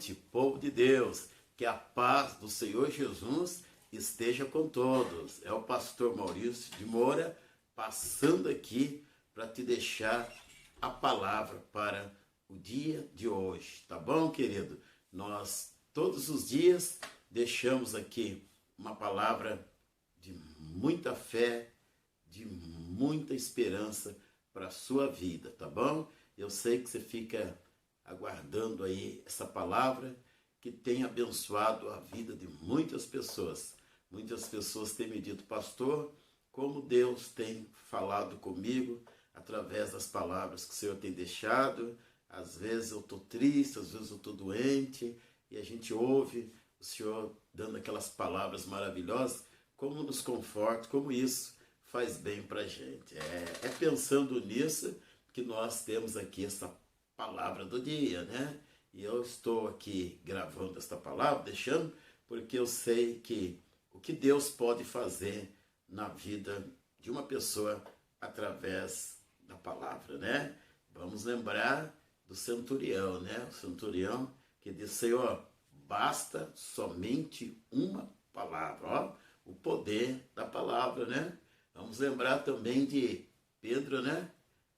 noite, povo de Deus. Que a paz do Senhor Jesus esteja com todos. É o pastor Maurício de Moura passando aqui para te deixar a palavra para o dia de hoje. Tá bom, querido? Nós todos os dias deixamos aqui uma palavra de muita fé, de muita esperança para a sua vida, tá bom? Eu sei que você fica aguardando aí essa palavra que tem abençoado a vida de muitas pessoas. Muitas pessoas têm me dito, pastor, como Deus tem falado comigo através das palavras que o Senhor tem deixado. Às vezes eu estou triste, às vezes eu estou doente, e a gente ouve o Senhor dando aquelas palavras maravilhosas, como nos conforta, como isso faz bem para a gente. É pensando nisso que nós temos aqui essa palavra do dia, né? E eu estou aqui gravando esta palavra, deixando, porque eu sei que o que Deus pode fazer na vida de uma pessoa através da palavra, né? Vamos lembrar do centurião, né? O centurião que disse, Senhor, basta somente uma palavra, ó, o poder da palavra, né? Vamos lembrar também de Pedro, né?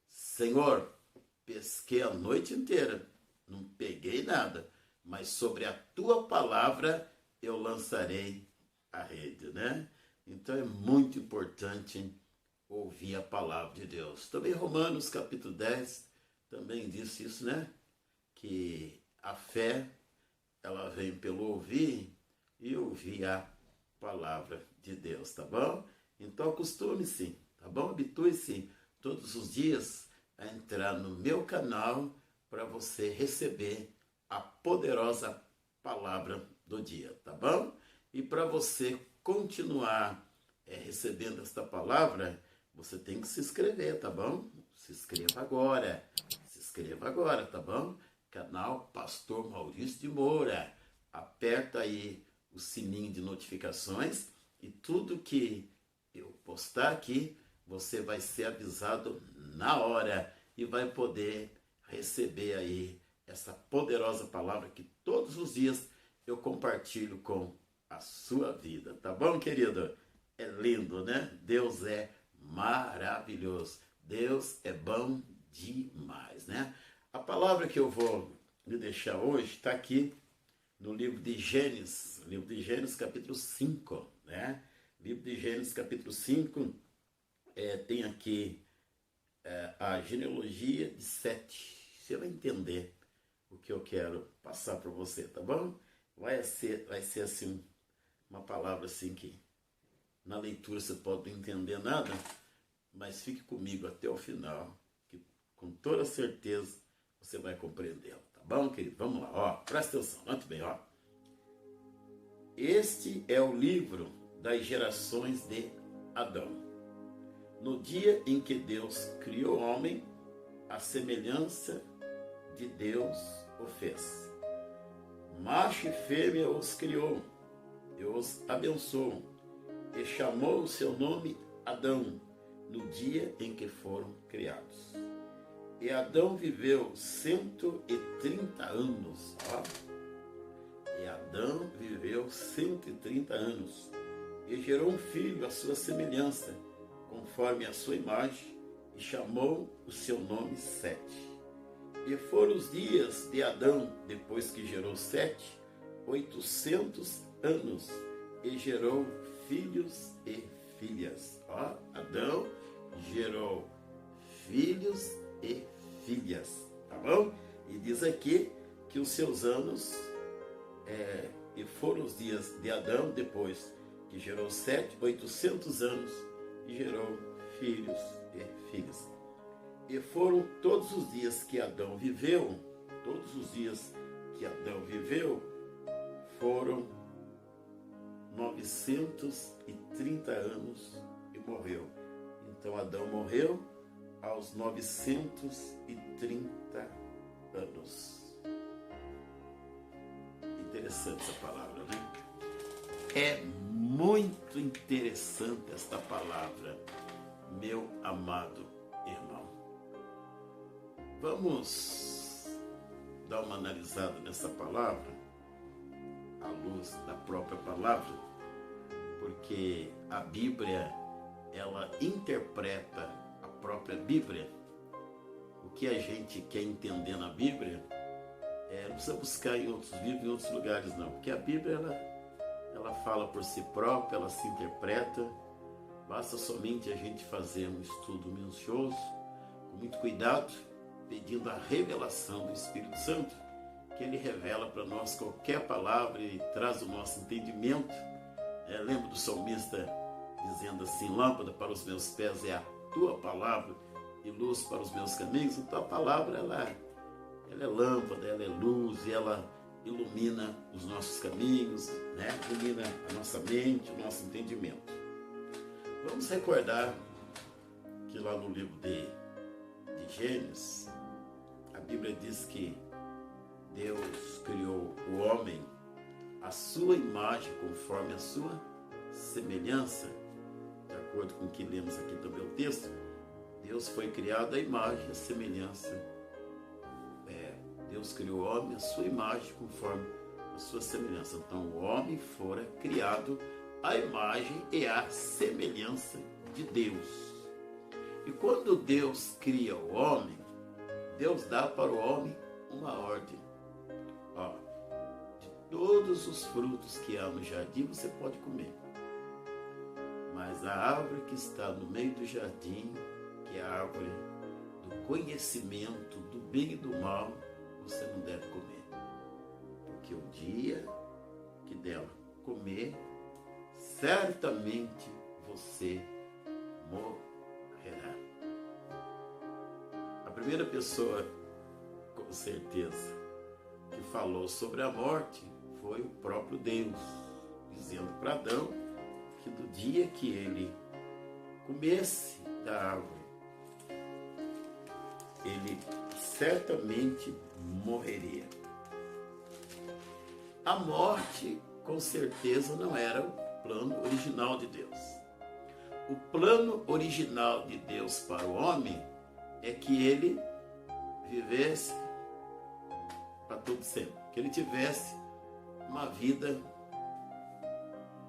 Senhor, pesquei a noite inteira, não peguei nada, mas sobre a tua palavra eu lançarei a rede, né? Então é muito importante ouvir a palavra de Deus. Também Romanos capítulo 10 também disse isso, né? Que a fé, ela vem pelo ouvir e ouvir a palavra de Deus, tá bom? Então acostume-se, tá bom? Habitue-se todos os dias a entrar no meu canal para você receber a poderosa palavra do dia, tá bom? E para você continuar recebendo esta palavra, você tem que se inscrever, tá bom? Se inscreva agora, tá bom? Canal Pastor Maurício de Moura. Aperta aí o sininho de notificações e tudo que eu postar aqui, você vai ser avisado na hora e vai poder receber aí essa poderosa palavra que todos os dias eu compartilho com a sua vida, tá bom, querido? É lindo, né? Deus é maravilhoso. Deus é bom demais, né? A palavra que eu vou lhe deixar hoje está aqui no livro de Gênesis capítulo 5, né? Livro de Gênesis capítulo 5, tem aqui a genealogia de Sete. Você vai entender o que eu quero passar para você, tá bom? Vai ser assim, uma palavra assim que na leitura você pode não entender nada, mas fique comigo até o final, que com toda certeza você vai compreendê-la, tá bom, querido? Vamos lá, ó, presta atenção, muito bem, ó. Este é o livro das gerações de Adão. No dia em que Deus criou o homem, a semelhança de Deus o fez. Macho e fêmea os criou, e os abençoou, e chamou o seu nome Adão, no dia em que foram criados. E Adão viveu 130 anos. Ó. E Adão viveu 130 anos, e gerou um filho à sua semelhança, conforme a sua imagem, e chamou o seu nome Sete. E foram os dias de Adão, depois que gerou Sete, 800 anos, e gerou filhos e filhas. Ó, Adão gerou filhos e filhas, tá bom? E diz aqui que os seus anos, e foram os dias de Adão, depois que gerou Sete, 800 anos, e gerou filhos e filhas. E foram todos os dias que Adão viveu, foram 930 anos e morreu. Então Adão morreu aos 930 anos. Interessante essa palavra, né? É muito interessante esta palavra, meu amado irmão. Vamos dar uma analisada nessa palavra à luz da própria palavra, porque a Bíblia, ela interpreta a própria Bíblia. O que a gente quer entender na Bíblia, não precisa buscar em outros livros, em outros lugares não, porque a Bíblia, ela fala por si própria, ela se interpreta. Basta somente a gente fazer um estudo minucioso, com muito cuidado, pedindo a revelação do Espírito Santo, que Ele revela para nós qualquer palavra e traz o nosso entendimento. Lembra do salmista dizendo assim: lâmpada para os meus pés é a tua palavra e luz para os meus caminhos. Então a palavra, ela é lâmpada, ela é luz, e ela ilumina os nossos caminhos, ilumina a nossa mente, o nosso entendimento. Vamos recordar que lá no livro de Gênesis, a Bíblia diz que Deus criou o homem à sua imagem, conforme a sua semelhança. De acordo com o que lemos aqui também o texto, Deus foi criado à imagem e à semelhança. Deus criou o homem à sua imagem, conforme a sua semelhança. Então o homem fora criado à imagem e à semelhança de Deus. E quando Deus cria o homem, Deus dá para o homem uma ordem. De todos os frutos que há no jardim você pode comer, mas a árvore que está no meio do jardim, que é a árvore do conhecimento do bem e do mal, você não deve comer, porque o dia que dela comer, certamente você morrerá. A primeira pessoa, com certeza, que falou sobre a morte foi o próprio Deus, dizendo para Adão que do dia que ele comesse da árvore, ele certamente morreria. A morte, com certeza, não era o plano original de Deus. O plano original de Deus para o homem é que ele vivesse para todo sempre, que ele tivesse uma vida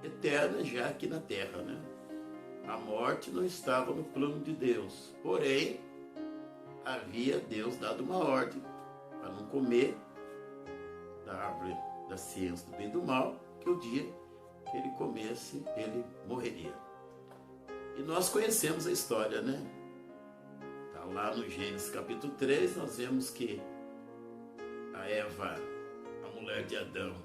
eterna já aqui na terra, A morte não estava no plano de Deus, porém havia Deus dado uma ordem para não comer da árvore da ciência do bem e do mal, que o dia que ele comesse, ele morreria. E nós conhecemos a história, Está lá no Gênesis capítulo 3, nós vemos que a Eva, a mulher de Adão,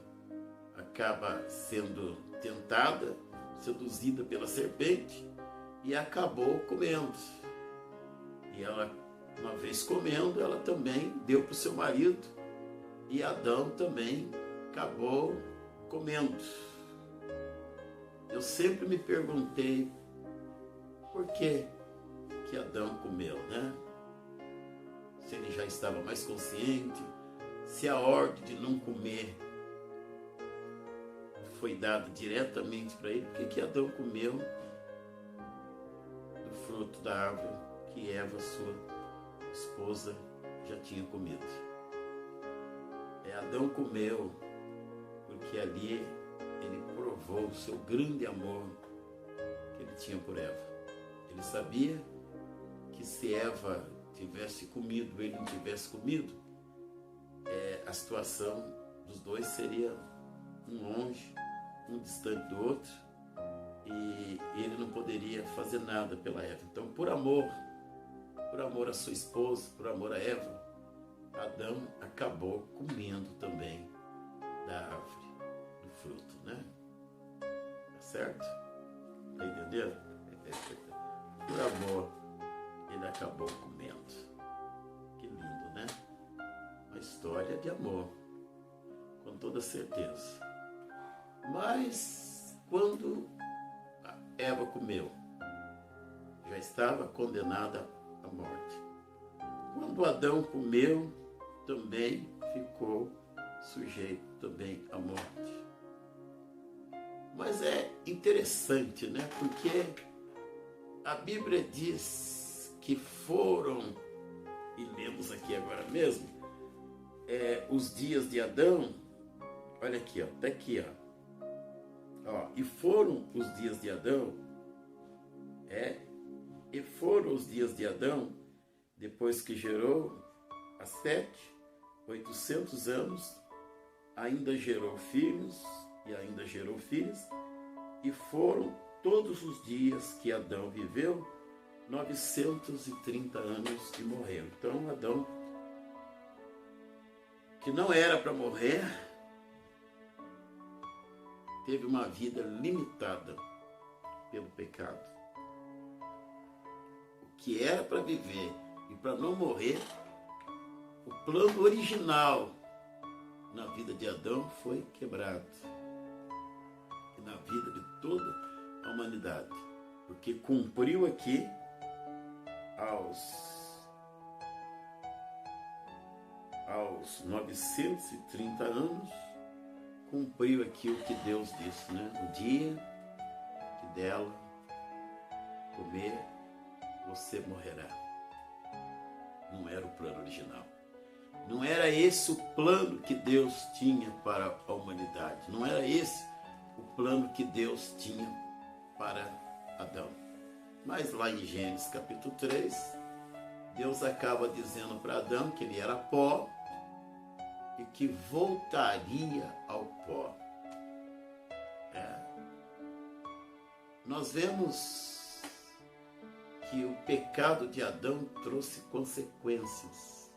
acaba sendo tentada, seduzida pela serpente e acabou comendo. E ela, uma vez comendo, ela também deu para o seu marido, e Adão também acabou comendo. Eu sempre me perguntei por que Adão comeu, Se ele já estava mais consciente, se a ordem de não comer foi dada diretamente para ele, por que Adão comeu do fruto da árvore que Eva, sua esposa, já tinha comido? Adão comeu porque ali ele provou o seu grande amor que ele tinha por Eva. Ele sabia que se Eva tivesse comido, ele não tivesse comido, a situação dos dois seria um longe, um distante do outro, e ele não poderia fazer nada pela Eva. Então, por amor à sua esposa, por amor a Eva, Adão acabou comendo também da árvore, do fruto, Tá certo? Está entendendo? Por amor, ele acabou comendo. Que lindo, Uma história de amor, com toda certeza. Mas, quando Eva comeu, já estava condenada à morte. Quando Adão comeu, também ficou sujeito também à morte. Mas é interessante, Porque a Bíblia diz que foram, e lemos aqui agora mesmo, os dias de Adão Olha aqui, ó, tá aqui, ó. E foram os dias de Adão, e foram os dias de Adão, depois que gerou a Sete, 800 anos, ainda gerou filhos, e ainda gerou filhas, e foram todos os dias que Adão viveu, 930 anos e morreu. Então Adão, que não era para morrer, teve uma vida limitada pelo pecado. O que era para viver e para não morrer, o plano original na vida de Adão foi quebrado. E na vida de toda a humanidade. Porque cumpriu aqui aos 930 anos, cumpriu aqui o que Deus disse, né? O dia que dela comer, você morrerá. Não era o plano original. Não era esse o plano que Deus tinha para a humanidade. Não era esse o plano que Deus tinha para Adão. Mas lá em Gênesis capítulo 3, Deus acaba dizendo para Adão que ele era pó e que voltaria ao pó. Nós vemos que o pecado de Adão trouxe consequências.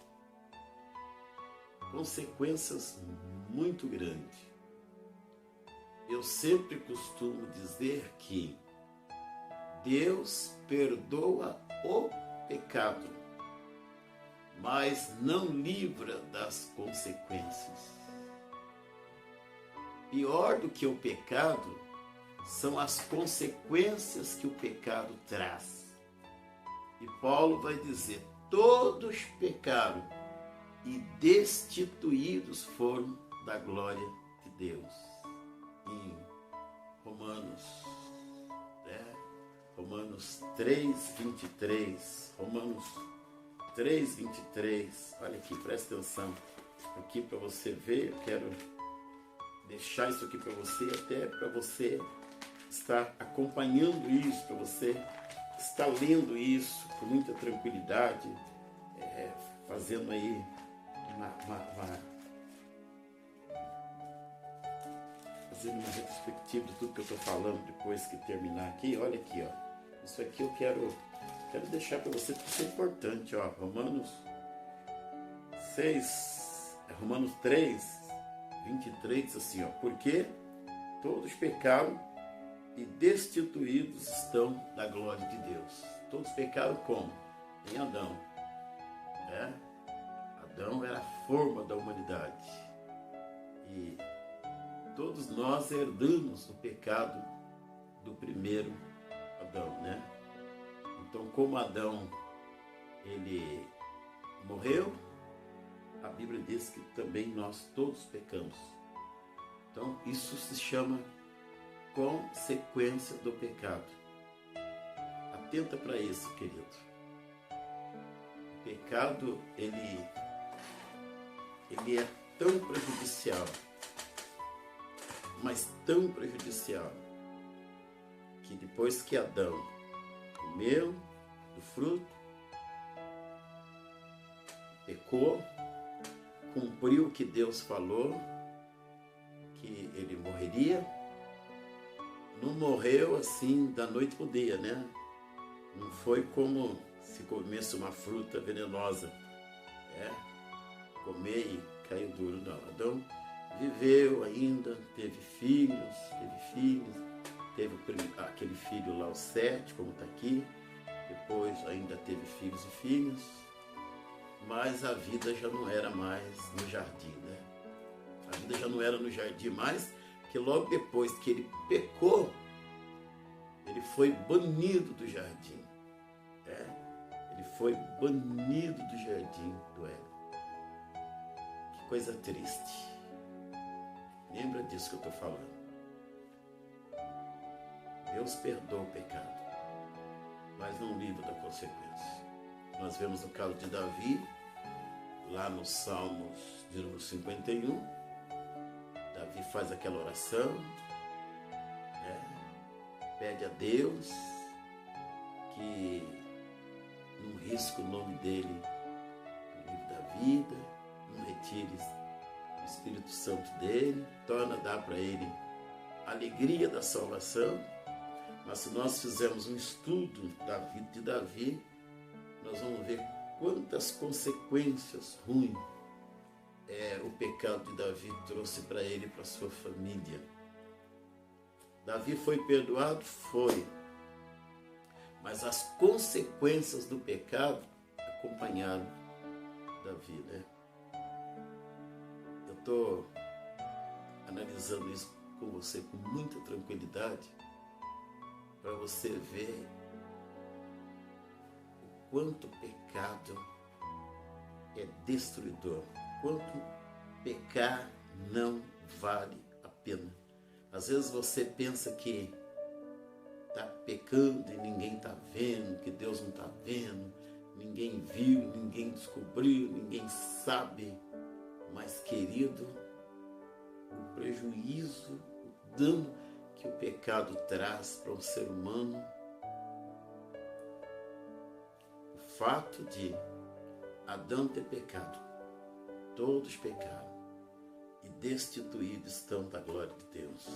Consequências muito grandes. Eu sempre costumo dizer que Deus perdoa o pecado, mas não livra das consequências. Pior do que o pecado são as consequências que o pecado traz. E Paulo vai dizer: todos pecaram e destituídos foram da glória de Deus. Em Romanos 3:23, Romanos 3:23, olha aqui, presta atenção aqui para você ver. Eu quero deixar isso aqui para você, até para você estar acompanhando isso, para você estar lendo isso com muita tranquilidade, fazendo aí fazendo uma retrospectiva de tudo que eu estou falando depois que terminar aqui. Olha aqui, ó. Isso aqui eu quero deixar para você, porque isso é importante, ó. Romanos 3:23 diz assim, ó: porque todos pecaram e destituídos estão da glória de Deus. Todos pecaram como? Em Adão. Adão era a forma da humanidade. E todos nós herdamos o pecado do primeiro Adão, né? Então, como Adão, ele morreu, a Bíblia diz que também nós todos pecamos. Então, isso se chama consequência do pecado. Atenta para isso, querido. O pecado, ele é tão prejudicial, mas tão prejudicial, que depois que Adão comeu do fruto, pecou, cumpriu o que Deus falou, que ele morreria, não morreu assim da noite para o dia, né? Não foi como se comesse uma fruta venenosa, comer e caiu duro, não. Adão viveu ainda, teve aquele filho lá, o Sete, como está aqui, depois ainda teve filhos e filhas, mas a vida já não era mais no jardim, né? A vida já não era no jardim mais, que logo depois que ele pecou, ele foi banido do jardim. Ele foi banido do jardim do Éden. Que coisa triste. Lembra disso que eu estou falando. Deus perdoa o pecado, mas não livra da consequência. Nós vemos o caso de Davi, lá nos Salmos de número 51. levanta e faz aquela oração, né? Pede a Deus que não risque o nome dele no livro da vida, não retire o Espírito Santo dele, dá para ele a alegria da salvação. Mas se nós fizermos um estudo da vida de Davi, nós vamos ver quantas consequências ruins o pecado de Davi trouxe para ele e para sua família. Davi foi perdoado? Foi. Mas as consequências do pecado acompanharam Davi, né? Eu estou analisando isso com você com muita tranquilidade, para você ver o quanto o pecado é destruidor, quanto pecar não vale a pena. Às vezes você pensa que está pecando e ninguém está vendo, que Deus não está vendo, ninguém viu, ninguém descobriu, ninguém sabe. Mas, querido, o prejuízo, o dano que o pecado traz para um ser humano, o fato de Adão ter pecado, todos pecaram e destituídos estão da glória de Deus.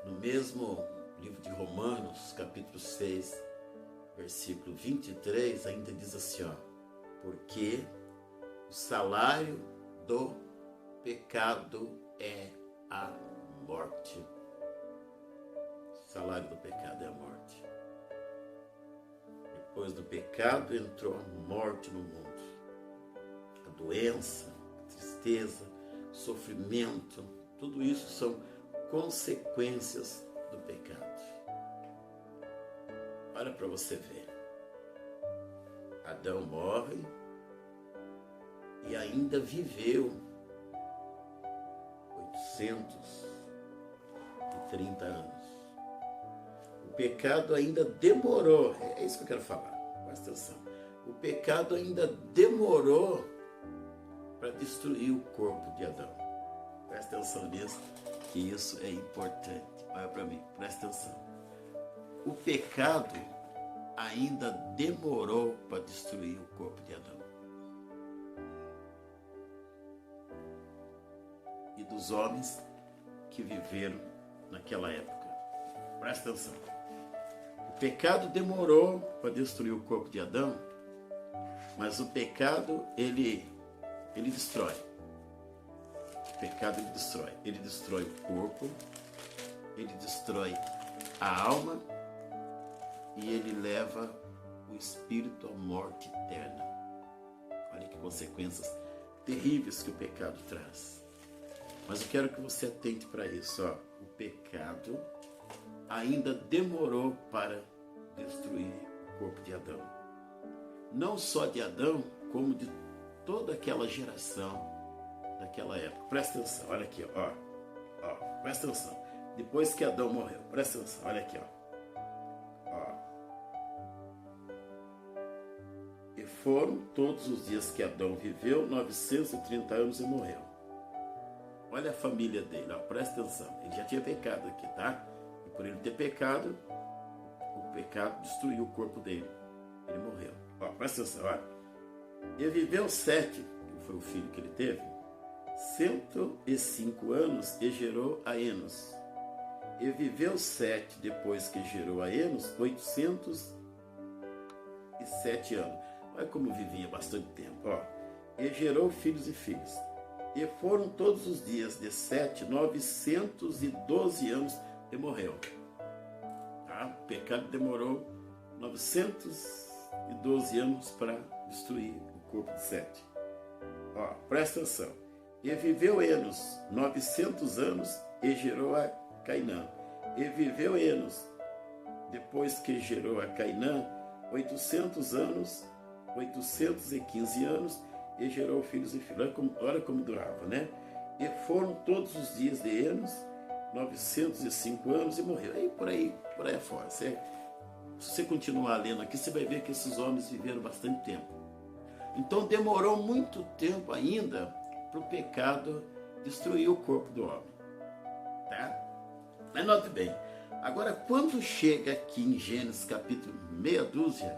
No mesmo livro de Romanos, capítulo 6, versículo 23, ainda diz assim, porque o salário do pecado é a morte. O salário do pecado é a morte. Depois do pecado entrou a morte no mundo. A doença, a tristeza, o sofrimento, tudo isso são consequências do pecado. Olha para você ver. Adão morre e ainda viveu 830 anos. O pecado ainda demorou, é isso que eu quero falar, presta atenção. O pecado ainda demorou para destruir o corpo de Adão. Presta atenção nisso, que isso é importante. Olha para mim, presta atenção. O pecado ainda demorou para destruir o corpo de Adão. E dos homens que viveram naquela época. Presta atenção. O pecado demorou para destruir o corpo de Adão, mas o pecado, ele destrói. O pecado, ele destrói. Ele destrói o corpo, ele destrói a alma e ele leva o espírito à morte eterna. Olha que consequências terríveis que o pecado traz. Mas eu quero que você atente para isso. O pecado ainda demorou para destruir o corpo de Adão. Não só de Adão, como de toda aquela geração daquela época. Presta atenção, olha aqui, presta atenção. Depois que Adão morreu, presta atenção, olha aqui, E foram todos os dias que Adão viveu, 930 anos e morreu. Olha a família dele, presta atenção. Ele já tinha pecado aqui, tá? E por ele ter pecado, o pecado destruiu o corpo dele. Ele morreu. Presta atenção, E viveu 7, que foi o filho que ele teve, 105 anos e gerou a Enos. E viveu 7, depois que gerou a Enos, 807 anos. Olha como vivia bastante tempo, E gerou filhos e filhas. E foram todos os dias de 7, 912 anos e morreu. Tá? O pecado demorou 912 anos para destruir o corpo de 7. Presta atenção. E viveu Enos 900 anos e gerou a Cainã. E viveu Enos, depois que gerou a Cainã, 800 anos, 815 anos, e gerou filhos e filhas. Olha como durava, né? E foram todos os dias de Enos, 905 anos, e morreu. E por aí afora. Se você continuar lendo aqui, você vai ver que esses homens viveram bastante tempo. Então demorou muito tempo ainda para o pecado destruir o corpo do homem. Tá? Mas note bem, agora quando chega aqui em Gênesis capítulo meia dúzia,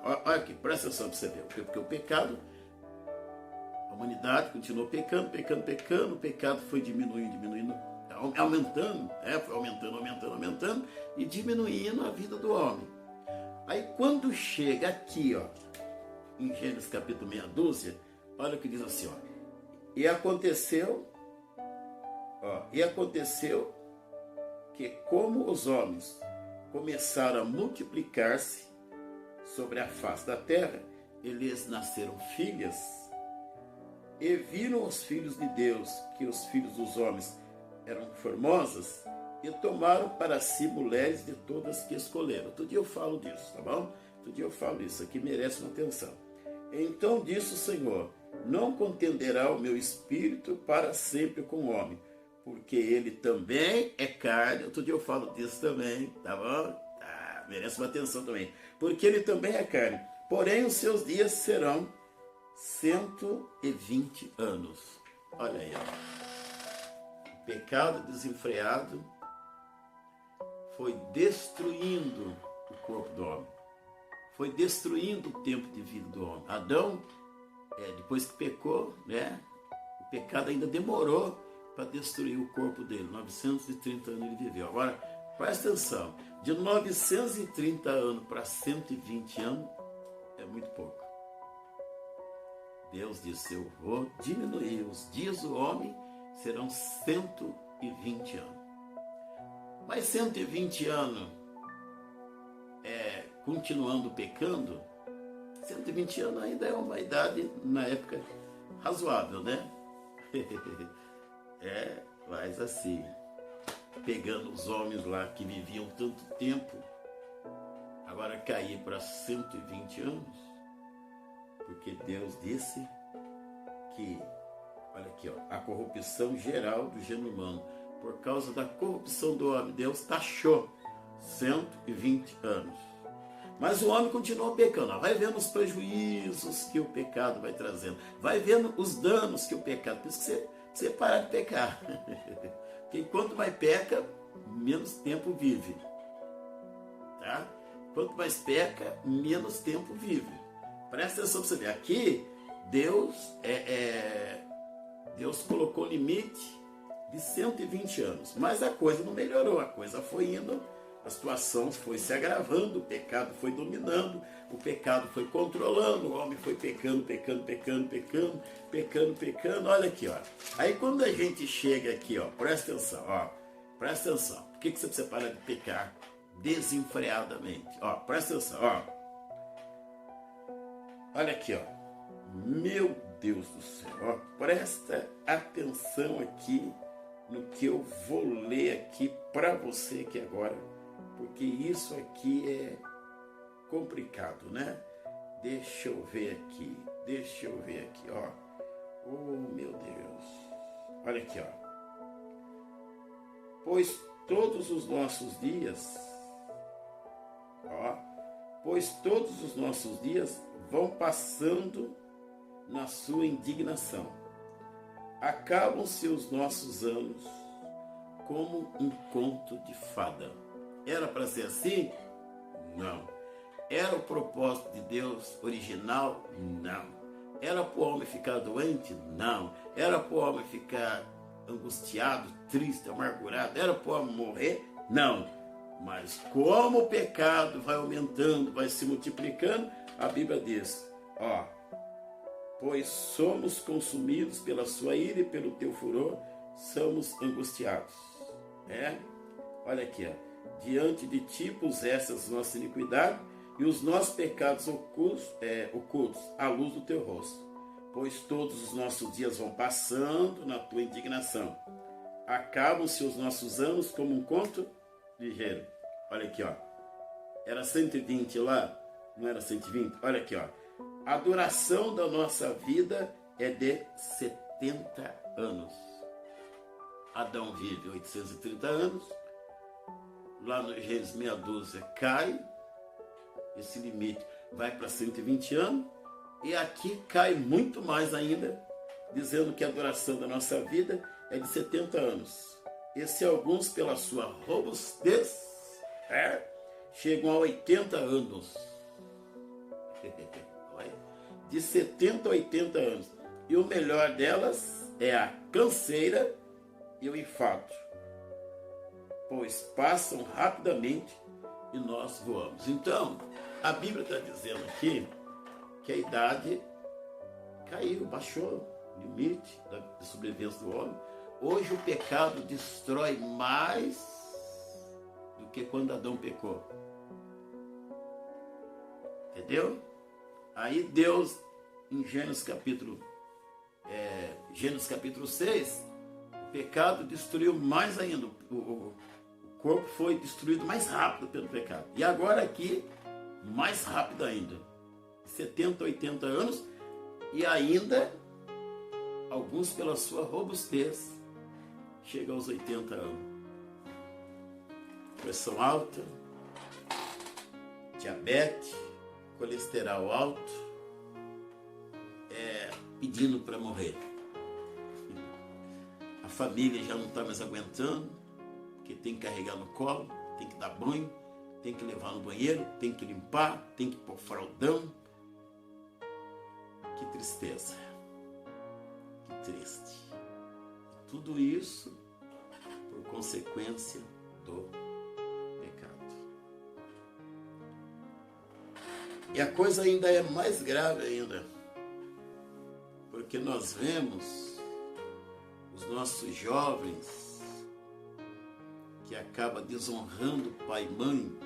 ó, olha aqui, presta atenção para você ver, porque o pecado, a humanidade continuou pecando, o pecado foi diminuindo, aumentando, foi aumentando e diminuindo a vida do homem. Aí quando chega aqui, ó, em Gênesis capítulo meia dúzia, olha o que diz assim, ó, e aconteceu que como os homens começaram a multiplicar-se sobre a face da terra, eles nasceram filhas, e viram os filhos de Deus que os filhos dos homens eram formosas, e tomaram para si mulheres de todas que escolheram. Outro dia eu falo disso, tá bom? Outro dia eu falo isso, aqui merece uma atenção. Então disse o Senhor, não contenderá o meu espírito para sempre com o homem, porque ele também é carne. Outro dia eu falo disso também, tá bom? Tá, merece uma atenção também. Porque ele também é carne, porém os seus dias serão 120 anos. Olha aí, ó. O pecado desenfreado foi destruindo o corpo do homem. Foi destruindo o tempo de vida do homem. Adão, depois que pecou, né? O pecado ainda demorou para destruir o corpo dele. 930 anos ele viveu. Agora, presta atenção. De 930 anos para 120 anos é muito pouco. Deus disse, eu vou diminuir. Os dias do homem serão 120 anos. Mas 120 anos continuando pecando, 120 anos ainda é uma idade, na época, razoável, né? Mas assim, pegando os homens lá que viviam tanto tempo, agora cair para 120 anos, porque Deus disse que, olha aqui, ó, a corrupção geral do gênero humano, por causa da corrupção do homem, Deus taxou 120 anos. Mas o homem continua pecando. Ó, vai vendo os prejuízos que o pecado vai trazendo. Vai vendo os danos que o pecado... Por isso que você parar de pecar. Porque quanto mais peca, menos tempo vive. Tá? Quanto mais peca, menos tempo vive. Presta atenção para você ver. Aqui, Deus colocou limite de 120 anos. Mas a coisa não melhorou. A coisa foi indo... A situação foi se agravando, o pecado foi dominando, o pecado foi controlando, o homem foi pecando. Olha aqui, ó. Aí quando a gente chega aqui, ó, presta atenção. Por que você precisa parar de pecar desenfreadamente? Ó, presta atenção, ó. Olha aqui, ó. Meu Deus do céu, ó. Presta atenção aqui no que eu vou ler aqui para você aqui agora. Porque isso aqui é complicado, né? Deixa eu ver aqui, ó. Oh, meu Deus. Olha aqui, ó. Pois todos os nossos dias, vão passando na sua indignação. Acabam-se os nossos anos como um conto de fada. Era para ser assim? Não. Era o propósito de Deus original? Não. Era para o homem ficar doente? Não. Era para o homem ficar angustiado, triste, amargurado? Era para o homem morrer? Não. Mas como o pecado vai aumentando, vai se multiplicando, a Bíblia diz, ó, pois somos consumidos pela sua ira e pelo teu furor, somos angustiados. Olha aqui, ó. Diante de ti puseste as nossas iniquidades e os nossos pecados ocultos à luz do teu rosto. Pois todos os nossos dias vão passando na tua indignação. Acabam-se os nossos anos como um conto ligeiro. Olha aqui, ó. Era 120 lá? Não era 120? Olha aqui, ó. A duração da nossa vida é de 70 anos. Adão vive 830 anos. Lá no Gênesis meia dúzia cai, esse limite vai para 120 anos, e aqui cai muito mais ainda, dizendo que a duração da nossa vida é de 70 anos. E se alguns, pela sua robustez, chegam a 80 anos. De 70 a 80 anos. E o melhor delas é a canseira e o infarto, pois passam rapidamente e nós voamos. Então, a Bíblia está dizendo aqui que a idade caiu, baixou o limite da sobrevivência do homem. Hoje o pecado destrói mais do que quando Adão pecou. Entendeu? Aí Deus, em Gênesis capítulo 6, o pecado destruiu mais ainda. O corpo foi destruído mais rápido pelo pecado. E agora aqui, mais rápido ainda. 70, 80 anos e ainda, alguns pela sua robustez, chegam aos 80 anos. Pressão alta, diabetes, colesterol alto, pedindo para morrer. A família já não está mais aguentando, porque tem que carregar no colo, tem que dar banho, tem que levar no banheiro, tem que limpar, tem que pôr fraldão. Que tristeza, que triste. Tudo isso por consequência do pecado. E a coisa ainda é mais grave ainda, porque nós vemos os nossos jovens que acabam desonrando pai e mãe,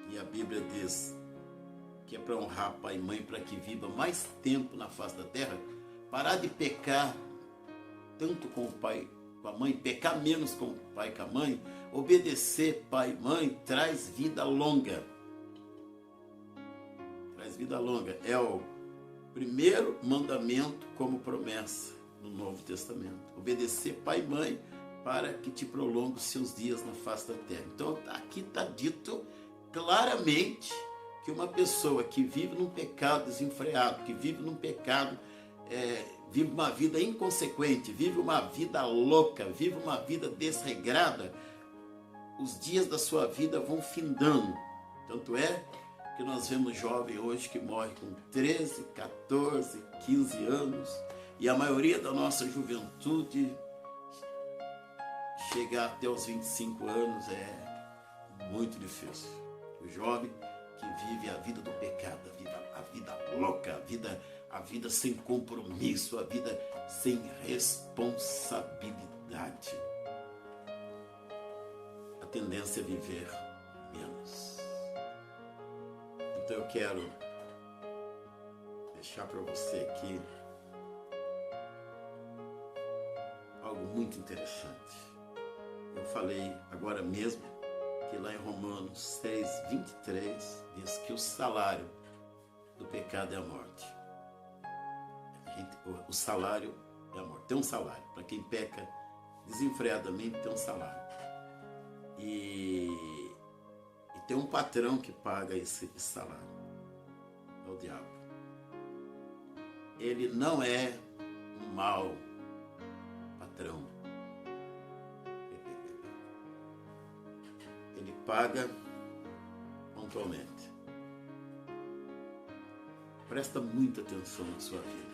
e a Bíblia diz que é para honrar pai e mãe para que viva mais tempo na face da terra, parar de pecar tanto com o pai e com a mãe, pecar menos com o pai e com a mãe, obedecer pai e mãe traz vida longa. Traz vida longa. É o primeiro mandamento como promessa no Novo Testamento. Obedecer pai e mãe para que te prolongue os seus dias na face da terra. Então aqui está dito claramente que uma pessoa que vive num pecado desenfreado, que vive num pecado, vive uma vida inconsequente, vive uma vida louca, vive uma vida desregrada, os dias da sua vida vão findando. Tanto é que nós vemos jovens hoje que morrem com 13, 14, 15 anos, e a maioria da nossa juventude chegar até os 25 anos é muito difícil. O jovem que vive a vida do pecado, a vida louca, a vida sem compromisso, a vida sem responsabilidade. A tendência é viver menos. Então eu quero deixar para você aqui algo muito interessante. Eu falei agora mesmo que lá em Romanos 6, 23, diz que o salário do pecado é a morte. O salário é a morte. Tem um salário. Para quem peca desenfreadamente, tem um salário. E tem um patrão que paga esse salário. É o diabo. Ele não é um mau patrão. Ele paga pontualmente. Presta muita atenção na sua vida.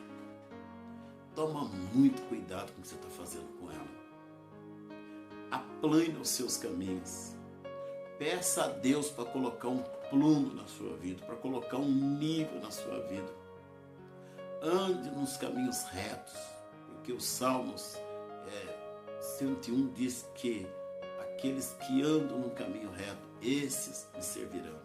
Toma muito cuidado com o que você está fazendo com ela. Aplane os seus caminhos. Peça a Deus para colocar um plumo na sua vida, para colocar um nível na sua vida. Ande nos caminhos retos, porque os Salmos 101 diz que aqueles que andam no caminho reto, esses me servirão.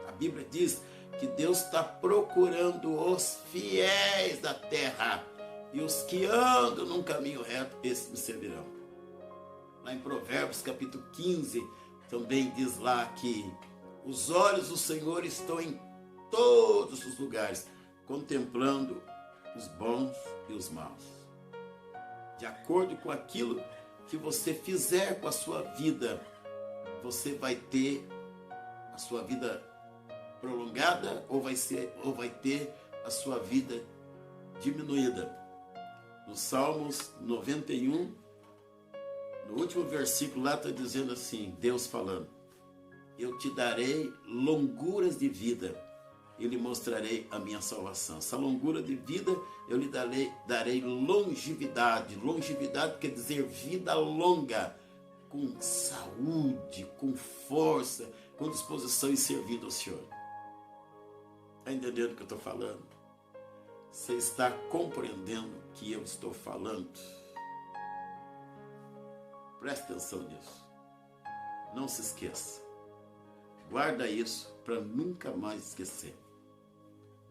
A Bíblia diz que Deus está procurando os fiéis da terra, e os que andam num caminho reto, esses me servirão. Lá em Provérbios capítulo 15, também diz lá que os olhos do Senhor estão em todos os lugares, contemplando os bons e os maus. De acordo com aquilo que você fizer com a sua vida, você vai ter a sua vida prolongada ou vai ter a sua vida diminuída. No Salmos 91, no último versículo lá está dizendo assim, Deus falando, eu te darei longuras de vida, e lhe mostrarei a minha salvação. Essa longura de vida, eu lhe darei longevidade. Longevidade quer dizer vida longa, com saúde, com força, com disposição e servindo ao Senhor. Está entendendo o que eu estou falando? Você está compreendendo o que eu estou falando? Preste atenção nisso. Não se esqueça. Guarda isso para nunca mais esquecer.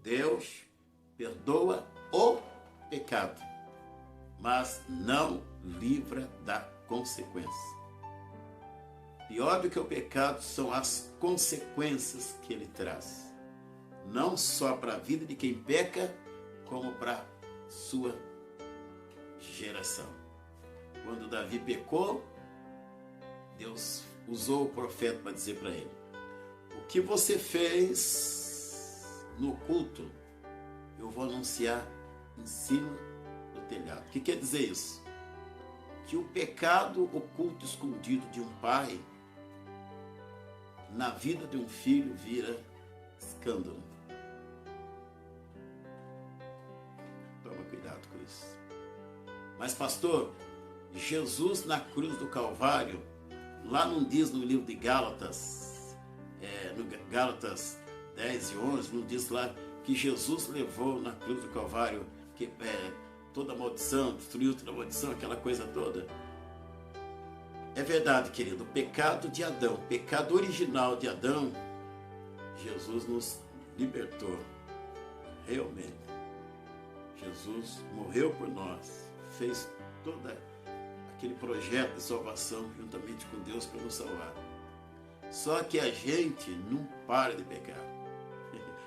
Deus perdoa o pecado, mas não livra da consequência. Pior do que o pecado são as consequências que ele traz. Não só para a vida de quem peca, como para sua geração. Quando Davi pecou, Deus usou o profeta para dizer para ele, o que você fez no culto, eu vou anunciar em cima do telhado. O que quer dizer isso? Que o pecado oculto, escondido de um pai, na vida de um filho, vira escândalo. Toma cuidado com isso. Mas pastor, Jesus na cruz do Calvário, lá não diz no livro de Gálatas, no Gálatas 10 e 11, não diz lá que Jesus levou na cruz do Calvário toda a maldição, destruiu toda a maldição, aquela coisa toda? É verdade, querido, o pecado de Adão, o pecado original de Adão, Jesus nos libertou. Realmente. Jesus morreu por nós, fez todo aquele projeto de salvação juntamente com Deus para nos salvar. Só que a gente não para de pecar.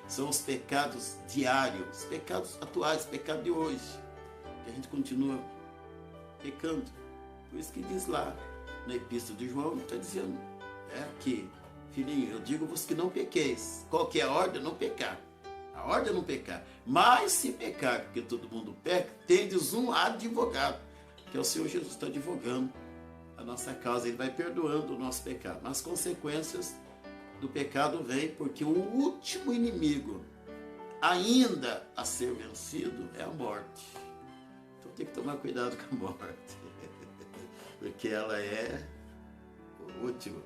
São os pecados diários, os pecados atuais, o pecado de hoje, que a gente continua pecando. Por isso que diz lá na Epístola de João, está dizendo que, filhinho, eu digo-vos que não pequeis. Qual que é a ordem? Não pecar. A ordem é não pecar. Mas se pecar, porque todo mundo peca, tendes um advogado, que é o Senhor Jesus, está advogando a nossa causa. Ele vai perdoando o nosso pecado. Mas as consequências do pecado vêm porque o último inimigo ainda a ser vencido é a morte. Então tem que tomar cuidado com a morte, porque ela é o último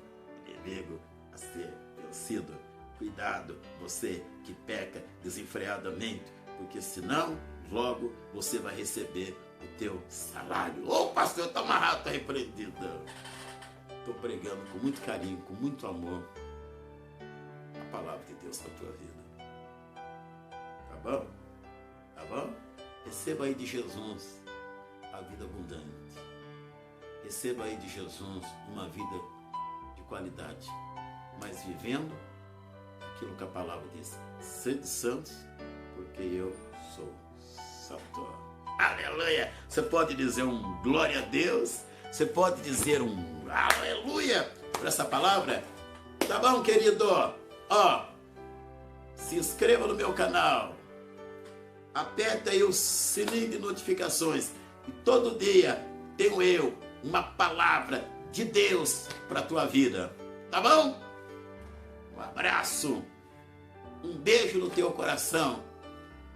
inimigo a ser vencido. Cuidado, você que peca desenfreadamente, porque senão logo você vai receber o teu salário. Ô pastor, está amarrado, está repreendido. Estou pregando com muito carinho, com muito amor a palavra de Deus para a tua vida. Tá bom? Tá bom? Receba aí de Jesus a vida abundante. Receba aí de Jesus uma vida de qualidade, mas vivendo aquilo que a palavra diz: sede santos, porque eu sou santo. Aleluia! Você pode dizer um glória a Deus, você pode dizer um aleluia por essa palavra? Tá bom, querido? Ó, se inscreva no meu canal, aperta aí o sininho de notificações e todo dia tenho eu uma palavra de Deus para a tua vida. Tá bom? Um abraço, um beijo no teu coração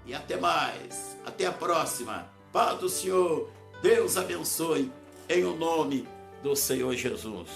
e até mais. Até a próxima. Paz do Senhor, Deus abençoe em o nome do Senhor Jesus.